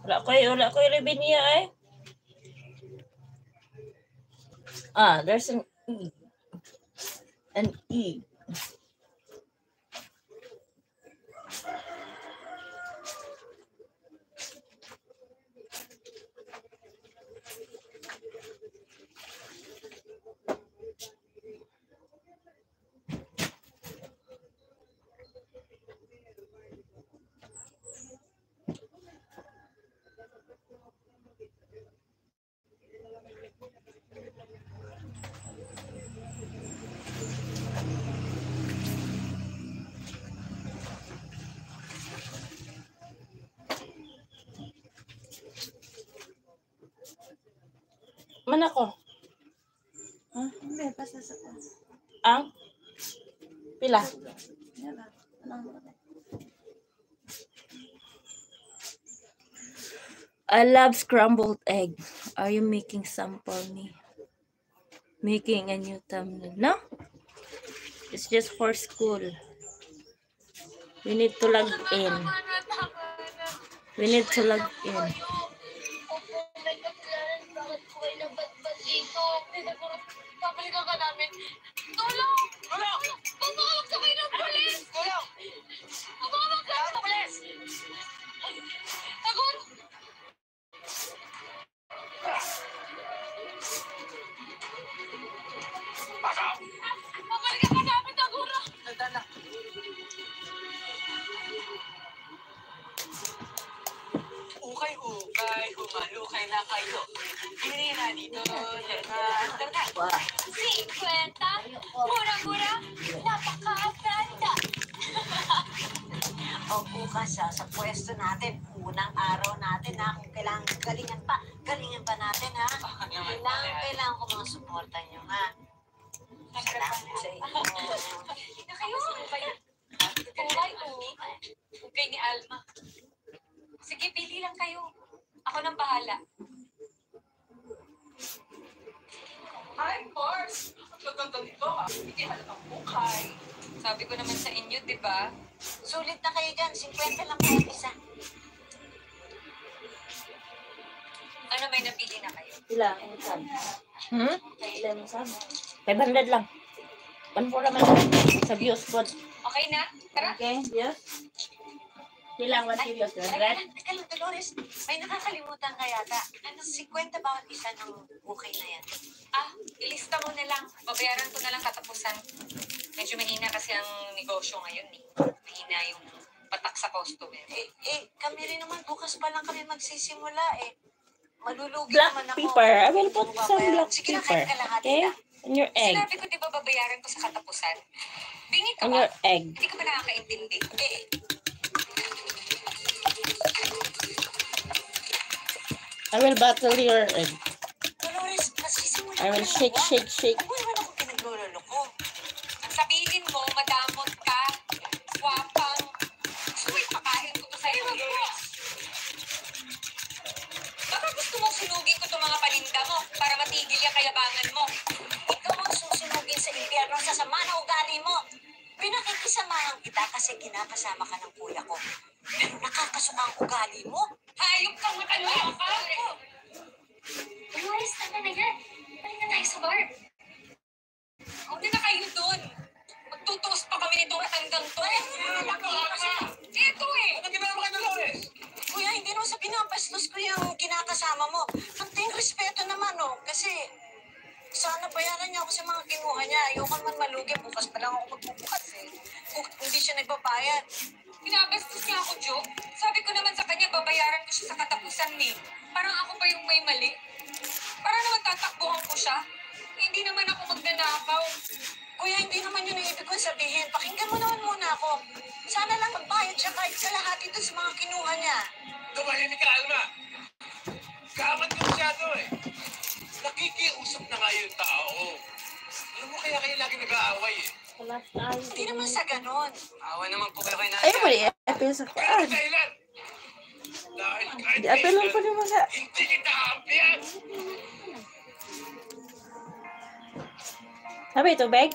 Wala ko yung Rabinia eh. There's an E. An E. Mana ko? Hindi, basta sa ko. Ang? Pila? I love scrambled egg. Are you making some for me? Making a new thumbnail? No? It's just for school. We need to log in. We need to log in. Babalikan ka namin. Tulong! Tulong! Tumawag sa kayo ng polis! Tulong! Tumawag ka ng polis! Tagot! Babalikan ka namin, Taguro! Tandala. Ukay-ukay, humalukay na kayo. Hindi na dito. Tara. 50? Mura-mura? Napaka-ganda! Opo ka siya sa pwesto natin. Unang araw natin ha. Kung kailangan galingan pa natin ha. Kailangan ko mga suporta nyo ha. Salamat sa inyo. Na kayo? Ukay ni Alma. Sige, pili lang kayo. Ako nang bahala. Hi, Mars! Ang gaganda nito ha. Hindi halatang ukay. Sabi ko naman sa inyo, di ba? Sulit na kayo dyan. 50 lang po isa. Ano, may napili na kayo? Pila? Ang sab? Pila ang sab? 500 lang. Panpo naman sa views po. Okay na? Tara. Okay, views? Pila ang 1 views? 100? Teka lang, Dolores. May nakakalimutan ka yata. 50 bawat isa ng bukay na yan. Ilista mo na lang. Babayaran ko na lang katapusan. Medyo mahina kasi ang negosyo ngayon eh. Mahina yung patak sa customer. Kami rin naman bukas pa lang kami magsisimula eh. Malulugi Black naman ako. pepper. I will put some black Sige na, pepper. kahit kalahati Okay? na. On your egg. Sinabi ko, di ba babayaran ko sa katapusan? Bingi ka On ba? your egg. Hindi ka ba nakakaintindi? I will battle your egg. Dolores, nasisimula I will ka shake, lang, shake, shake. Huwag naman ako pinaglulolo ko. Ang sabihin mo, madamot ka, wapang, sweet, pakain ko to sa'yo. Baka gusto mong sunugin ko itong mga paninda mo para matigil yung kayabangan mo. Ikaw ang susunugin sa impyerno sa sama na ugali mo. Pinakikisamahan kita kasi kinakasama ka ng kuya ko. Pero nakakasuka ang ugali mo. Hayop kang matalaka! Dolores, tama na yan. Balik na tayo sa bar. Huwag na kayo dun. Magtutuos pa kami nitong hanggang to. Ito eh! Ano ginawa ka, Dolores? Kuya, hindi naman sa pinapastos ko yung kinakasama mo. Kanting respeto naman, oh. Kasi sana bayaran niya ako sa mga kinuha niya. Ayoko man malugi. Bukas pa lang ako magbubukas eh. Kung hindi siya nagbabayad. Pinabastos niya ako, Jo. Sabi ko naman sa kanya, babayaran ko siya sa katapusan ni. Parang ako pa yung may mali. Para naman tatakbuhan ko siya. Hindi naman ako magnanakaw. Kuya, hindi naman yun ang ibig kong sabihin. Pakinggan mo naman muna ako. Sana lang magbayad siya kahit kalahati doon sa mga kinuha niya. Tumahimik ka, Alma. Kaman ka masyado eh. Nakikiusap na nga yung tao. Alam mo kaya kayo lagi nag-aaway eh. Hindi naman sa ganon. Awa naman po kayo kay nanay. Ay, mali. Apil sa Ano kuan. dahilan? Dahil kahit Di apil lang po naman sa... hindi kita hapian. Sabi, tubig?